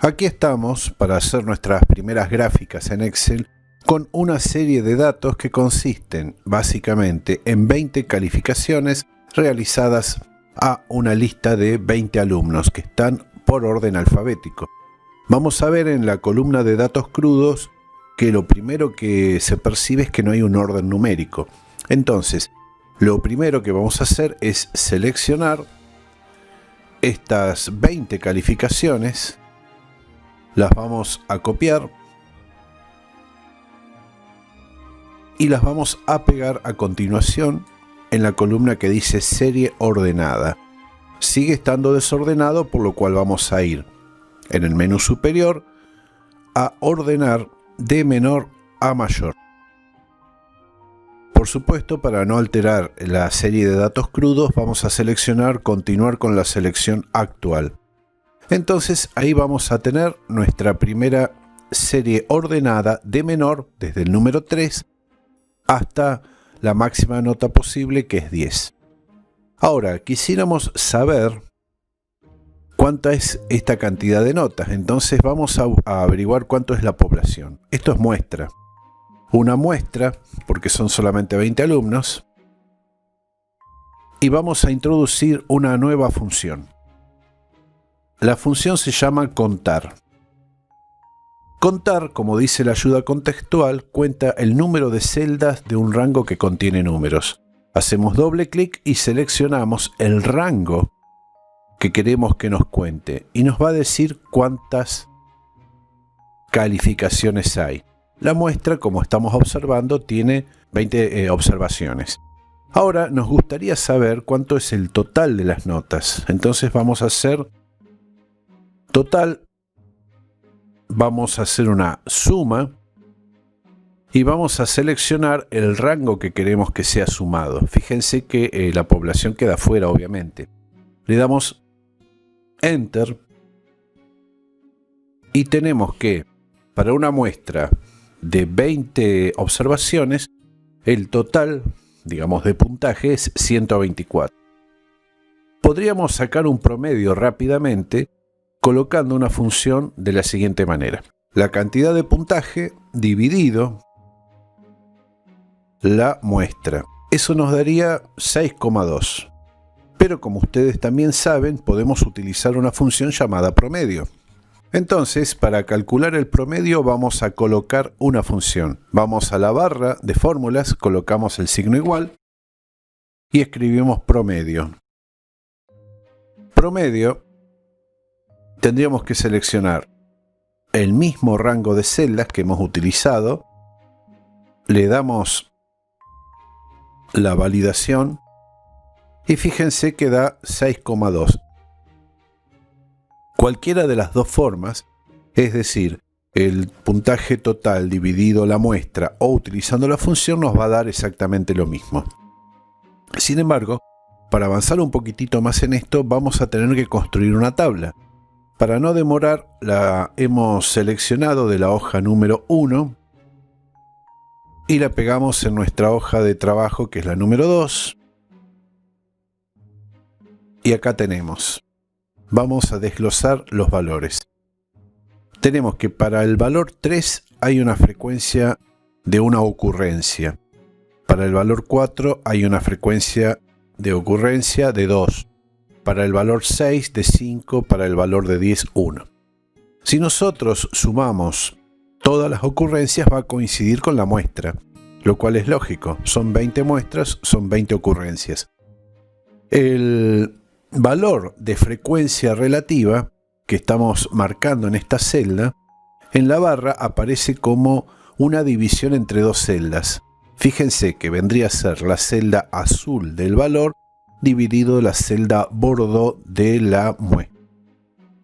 Aquí estamos para hacer nuestras primeras gráficas en Excel con una serie de datos que consisten básicamente en 20 calificaciones realizadas a una lista de 20 alumnos que están por orden alfabético. Vamos a ver en la columna de datos crudos que lo primero que se percibe es que no hay un orden numérico. Entonces, lo primero que vamos a hacer es seleccionar estas 20 calificaciones, las vamos a copiar y las vamos a pegar a continuación en la columna que dice serie ordenada. Sigue estando desordenado, por lo cual vamos a ir en el menú superior a ordenar de menor a mayor. Por supuesto, para no alterar la serie de datos crudos, vamos a seleccionar continuar con la selección actual. Entonces ahí vamos a tener nuestra primera serie ordenada de menor desde el número 3 hasta la máxima nota posible, que es 10. Ahora, quisiéramos saber cuánta es esta cantidad de notas. Entonces vamos a averiguar cuánto es la población. Esto es muestra. Una muestra, porque son solamente 20 alumnos. Y vamos a introducir una nueva función. La función se llama contar. Contar, como dice la ayuda contextual, cuenta el número de celdas de un rango que contiene números. Hacemos doble clic y seleccionamos el rango que queremos que nos cuente y nos va a decir cuántas calificaciones hay. La muestra, como estamos observando, tiene 20 observaciones. Ahora nos gustaría saber cuánto es el total de las notas. Entonces vamos a hacer total, vamos a hacer una suma y vamos a seleccionar el rango que queremos que sea sumado. Fíjense que la población queda fuera, obviamente. Le damos Enter y tenemos que para una muestra de 20 observaciones, el total, digamos, de puntaje es 124. Podríamos sacar un promedio rápidamente colocando una función de la siguiente manera. La cantidad de puntaje dividido la muestra. Eso nos daría 6,2. Pero como ustedes también saben, podemos utilizar una función llamada promedio. Entonces, para calcular el promedio vamos a colocar una función. Vamos a la barra de fórmulas, colocamos el signo igual y escribimos promedio. Promedio, tendríamos que seleccionar el mismo rango de celdas que hemos utilizado, le damos la validación y fíjense que da 6,2. Cualquiera de las dos formas, es decir, el puntaje total dividido la muestra o utilizando la función, nos va a dar exactamente lo mismo. Sin embargo, para avanzar un poquitito más en esto, vamos a tener que construir una tabla. Para no demorar, la hemos seleccionado de la hoja número 1 y la pegamos en nuestra hoja de trabajo, que es la número 2. Y acá tenemos. Vamos a desglosar los valores. Tenemos que para el valor 3 hay una frecuencia de una ocurrencia. Para el valor 4 hay una frecuencia de ocurrencia de 2. Para el valor 6 de 5, para el valor de 10, 1. Si nosotros sumamos todas las ocurrencias, va a coincidir con la muestra, lo cual es lógico. Son 20 muestras, son 20 ocurrencias. El valor de frecuencia relativa que estamos marcando en esta celda, en la barra aparece como una división entre dos celdas. Fíjense que vendría a ser la celda azul del valor dividido la celda bordeaux de la muestra.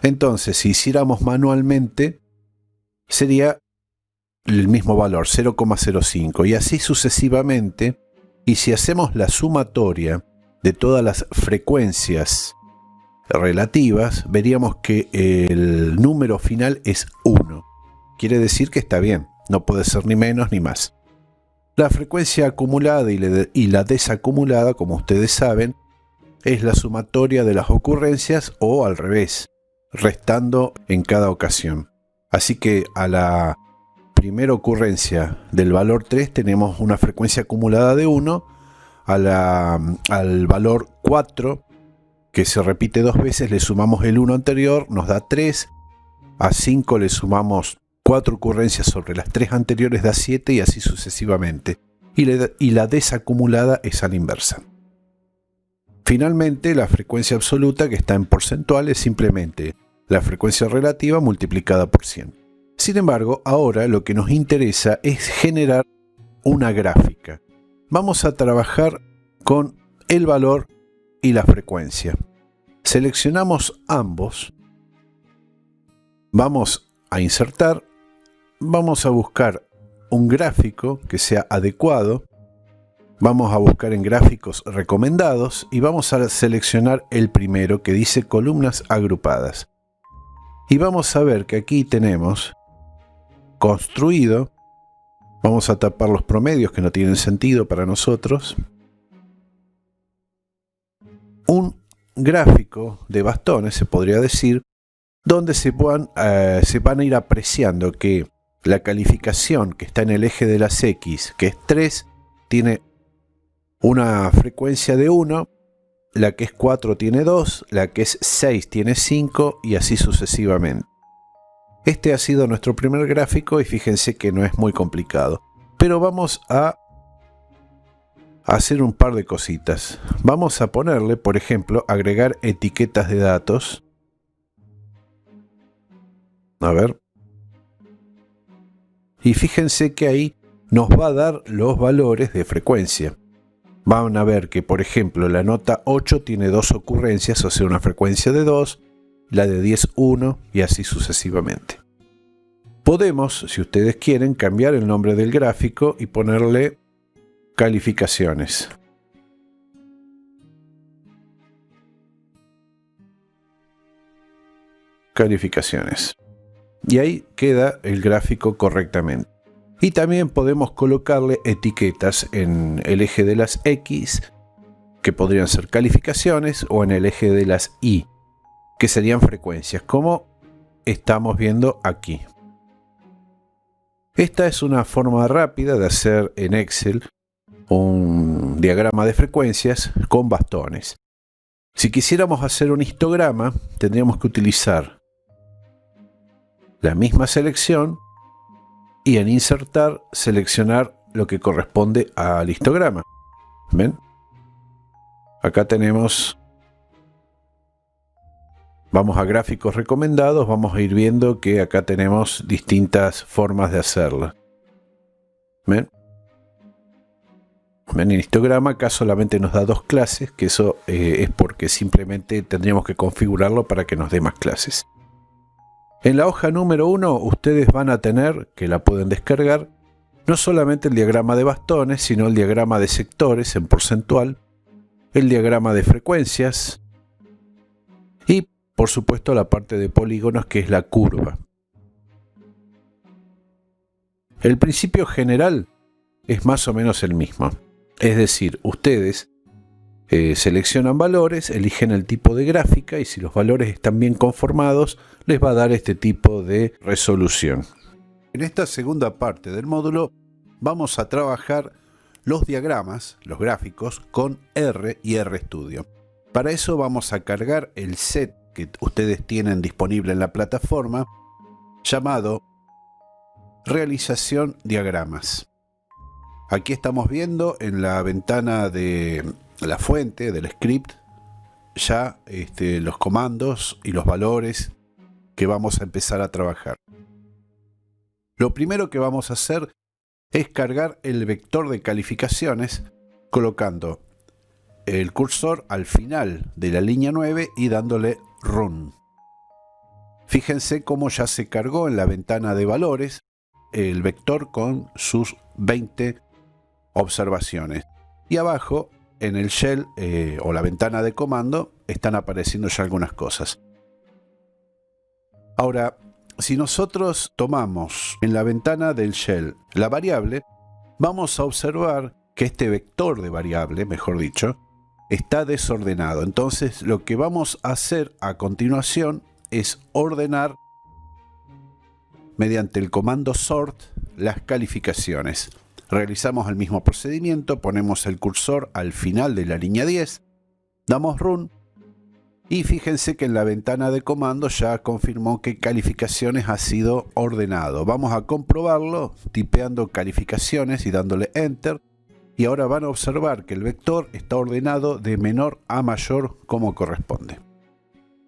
Entonces, si hiciéramos manualmente, sería el mismo valor, 0,05, y así sucesivamente. Y si hacemos la sumatoria de todas las frecuencias relativas, veríamos que el número final es 1. Quiere decir que está bien, no puede ser ni menos ni más. La frecuencia acumulada y la desacumulada, como ustedes saben, es la sumatoria de las ocurrencias o al revés. restando en cada ocasión. Así que a la primera ocurrencia del valor 3 tenemos una frecuencia acumulada de 1, al valor 4, que se repite 2 veces, le sumamos el 1 anterior, nos da 3, a 5 le sumamos 4 ocurrencias sobre las 3 anteriores, da 7 y así sucesivamente. Y la desacumulada es a la inversa. Finalmente, la frecuencia absoluta, que está en porcentual, es simplemente la frecuencia relativa multiplicada por 100. Sin embargo, ahora lo que nos interesa es generar una gráfica. Vamos a trabajar con el valor y la frecuencia. Seleccionamos ambos. Vamos a insertar. Vamos a buscar un gráfico que sea adecuado. Vamos a buscar en gráficos recomendados y vamos a seleccionar el primero que dice columnas agrupadas. Y vamos a ver que aquí tenemos construido. Vamos a tapar los promedios que no tienen sentido para nosotros. Un gráfico de bastones, se podría decir, donde se van a ir apreciando que la calificación que está en el eje de las X, que es 3, tiene una frecuencia de 1, la que es 4 tiene 2, la que es 6 tiene 5 y así sucesivamente. Este ha sido nuestro primer gráfico y fíjense que no es muy complicado. Pero vamos a hacer un par de cositas. Vamos a ponerle, por ejemplo, agregar etiquetas de datos. A ver. Y fíjense que ahí nos va a dar los valores de frecuencia. Van a ver que, por ejemplo, la nota 8 tiene 2 ocurrencias, o sea, una frecuencia de 2, la de 10, 1 y así sucesivamente. Podemos, si ustedes quieren, cambiar el nombre del gráfico y ponerle calificaciones. Calificaciones. Y ahí queda el gráfico correctamente. Y también podemos colocarle etiquetas en el eje de las X, que podrían ser calificaciones, o en el eje de las Y, que serían frecuencias, como estamos viendo aquí. Esta es una forma rápida de hacer en Excel un diagrama de frecuencias con bastones. Si quisiéramos hacer un histograma, tendríamos que utilizar la misma selección y en insertar seleccionar lo que corresponde al histograma. ¿Ven? Acá tenemos, vamos a gráficos recomendados, vamos a ir viendo que acá tenemos distintas formas de hacerlo. ¿Ven? En el histograma acá solamente nos da 2 clases, que eso es porque simplemente tendríamos que configurarlo para que nos dé más clases. En la hoja número 1 ustedes van a tener, que la pueden descargar, no solamente el diagrama de bastones, sino el diagrama de sectores en porcentual, el diagrama de frecuencias y, por supuesto, la parte de polígonos, que es la curva. El principio general es más o menos el mismo. Es decir, ustedes seleccionan valores, eligen el tipo de gráfica y si los valores están bien conformados, les va a dar este tipo de resolución. En esta segunda parte del módulo vamos a trabajar los diagramas, los gráficos, con R y RStudio. Para eso vamos a cargar el set que ustedes tienen disponible en la plataforma, llamado Realización Diagramas. Aquí estamos viendo en la ventana de la fuente del script ya los comandos y los valores que vamos a empezar a trabajar. Lo primero que vamos a hacer es cargar el vector de calificaciones colocando el cursor al final de la línea 9 y dándole Run. Fíjense cómo ya se cargó en la ventana de valores el vector con sus 20 observaciones. Y abajo, en el shell o la ventana de comando, están apareciendo ya algunas cosas. Ahora, si nosotros tomamos en la ventana del shell la variable, vamos a observar que este vector de variable, mejor dicho, está desordenado. Entonces, lo que vamos a hacer a continuación es ordenar mediante el comando sort las calificaciones. Realizamos el mismo procedimiento, ponemos el cursor al final de la línea 10, damos run y fíjense que en la ventana de comando ya confirmó que calificaciones ha sido ordenado. Vamos a comprobarlo tipeando calificaciones y dándole enter. Y ahora van a observar que el vector está ordenado de menor a mayor como corresponde.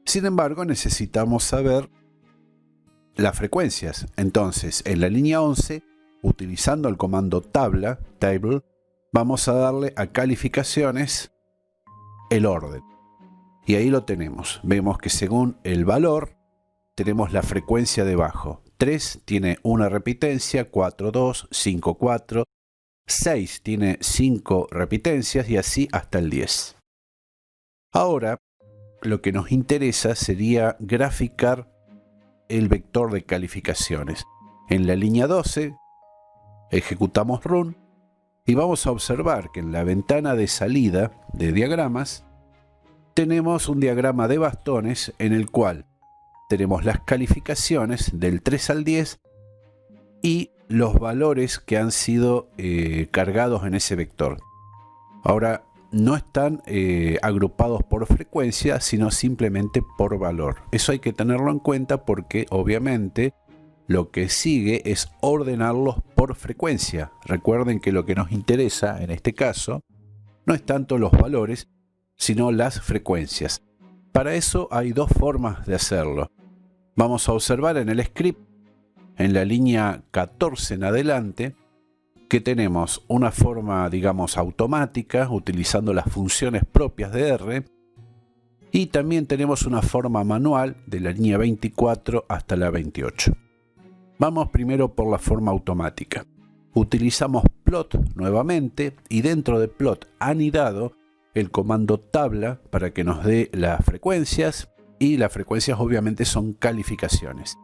Sin embargo, necesitamos saber las frecuencias. Entonces, en la línea 11, utilizando el comando tabla, table, vamos a darle a calificaciones el orden. Y ahí lo tenemos. Vemos que según el valor, tenemos la frecuencia debajo. 3 tiene una repitencia, 4, 2, 5, 4. 6 tiene 5 repitencias y así hasta el 10. Ahora, lo que nos interesa sería graficar el vector de calificaciones. En la línea 12, ejecutamos run y vamos a observar que en la ventana de salida de diagramas tenemos un diagrama de bastones en el cual tenemos las calificaciones del 3 al 10 y los valores que han sido cargados en ese vector. Ahora, no están agrupados por frecuencia, sino simplemente por valor. Eso hay que tenerlo en cuenta porque obviamente lo que sigue es ordenarlos por frecuencia. Recuerden que lo que nos interesa en este caso no es tanto los valores, sino las frecuencias. Para eso hay dos formas de hacerlo. Vamos a observar en el script, en la línea 14 en adelante, que tenemos una forma, digamos, automática, utilizando las funciones propias de R, y también tenemos una forma manual de la línea 24 hasta la 28. Vamos primero por la forma automática. Utilizamos plot nuevamente y dentro de plot anidado el comando tabla para que nos dé las frecuencias, y las frecuencias obviamente son calificaciones.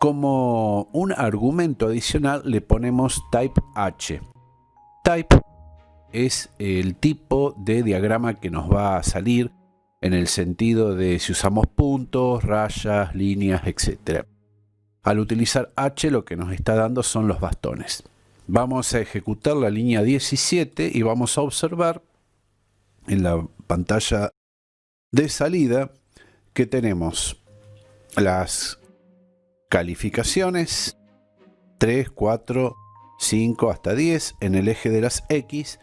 Como un argumento adicional le ponemos type H. Type es el tipo de diagrama que nos va a salir en el sentido de si usamos puntos, rayas, líneas, etc. Al utilizar H lo que nos está dando son los bastones. Vamos a ejecutar la línea 17 y vamos a observar en la pantalla de salida que tenemos las calificaciones 3, 4, 5 hasta 10 en el eje de las X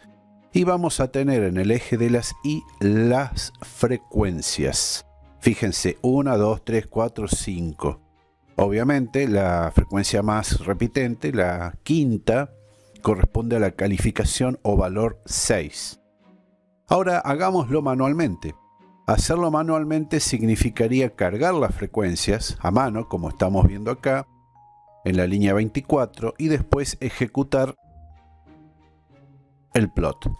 y vamos a tener en el eje de las Y las frecuencias. Fíjense, 1, 2, 3, 4, 5. Obviamente la frecuencia más repitente, la quinta, corresponde a la calificación o valor 6. Ahora hagámoslo manualmente. Hacerlo manualmente significaría cargar las frecuencias a mano, como estamos viendo acá, en la línea 24, y después ejecutar el plot.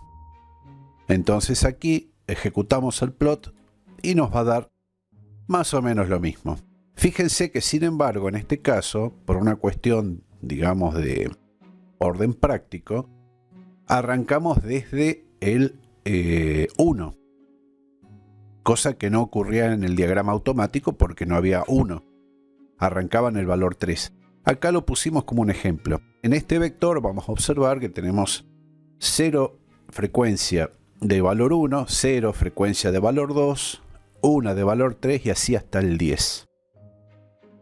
Entonces aquí ejecutamos el plot y nos va a dar más o menos lo mismo. Fíjense que sin embargo en este caso, por una cuestión digamos de orden práctico, arrancamos desde el 1. Cosa que no ocurría en el diagrama automático porque no había 1. Arrancaba en el valor 3. Acá lo pusimos como un ejemplo. En este vector vamos a observar que tenemos 0 frecuencia de valor 1, 0 frecuencia de valor 2, 1 de valor 3 y así hasta el 10.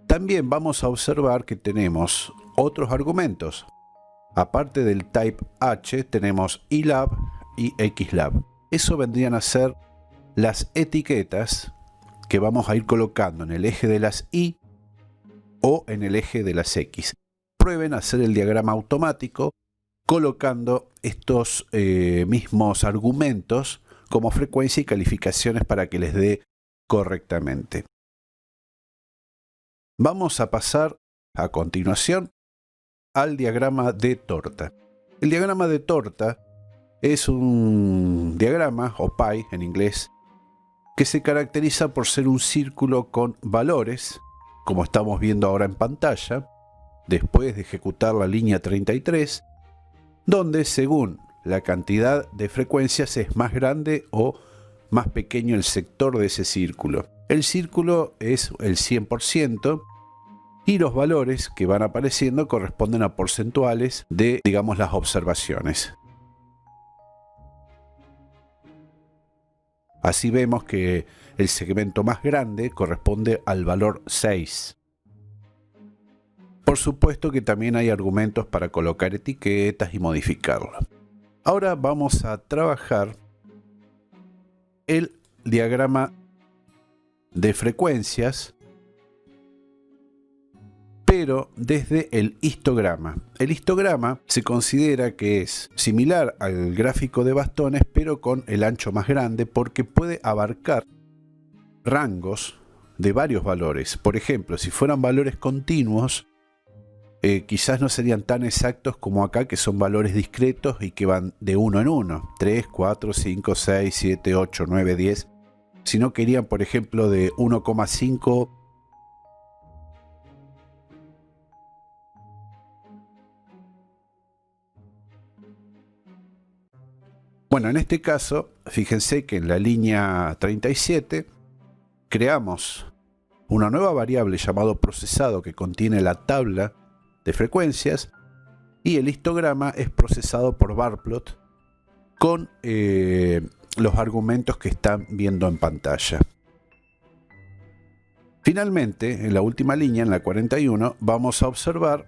También vamos a observar que tenemos otros argumentos. Aparte del type H tenemos ilab y xlab. Eso vendrían a ser las etiquetas que vamos a ir colocando en el eje de las Y o en el eje de las X. Prueben hacer el diagrama automático colocando estos mismos argumentos como frecuencia y calificaciones para que les dé correctamente. Vamos a pasar a continuación al diagrama de torta. El diagrama de torta es un diagrama, o pie en inglés, que se caracteriza por ser un círculo con valores, como estamos viendo ahora en pantalla, después de ejecutar la línea 33, donde según la cantidad de frecuencias es más grande o más pequeño el sector de ese círculo. El círculo es el 100% y los valores que van apareciendo corresponden a porcentuales de, digamos, las observaciones. Así vemos que el segmento más grande corresponde al valor 6. Por supuesto que también hay argumentos para colocar etiquetas y modificarlo. Ahora vamos a trabajar el diagrama de frecuencias, pero desde el histograma. El histograma se considera que es similar al gráfico de bastones, pero con el ancho más grande, porque puede abarcar rangos de varios valores. Por ejemplo, si fueran valores continuos, quizás no serían tan exactos como acá, que son valores discretos y que van de 1 en 1, 3, 4, 5, 6, 7, 8, 9, 10, sino que irían, por ejemplo, de 1,5 Bueno, en este caso, fíjense que en la línea 37 creamos una nueva variable llamado procesado que contiene la tabla de frecuencias, y el histograma es procesado por Barplot con los argumentos que están viendo en pantalla. Finalmente, en la última línea, en la 41, vamos a observar,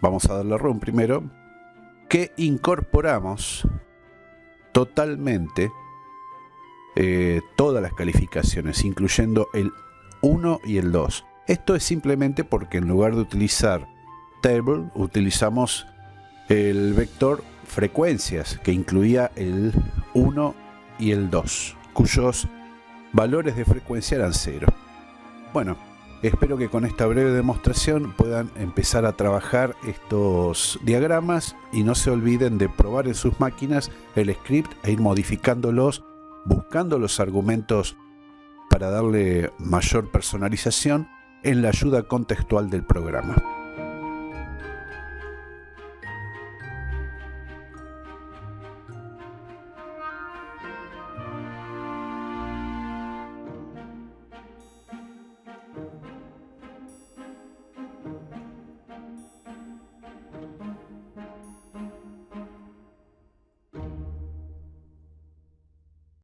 vamos a darle run primero, que incorporamos totalmente todas las calificaciones, incluyendo el 1 y el 2. Esto es simplemente porque en lugar de utilizar table, utilizamos el vector frecuencias, que incluía el 1 y el 2, cuyos valores de frecuencia eran 0. Bueno, espero que con esta breve demostración puedan empezar a trabajar estos diagramas y no se olviden de probar en sus máquinas el script e ir modificándolos, buscando los argumentos para darle mayor personalización en la ayuda contextual del programa.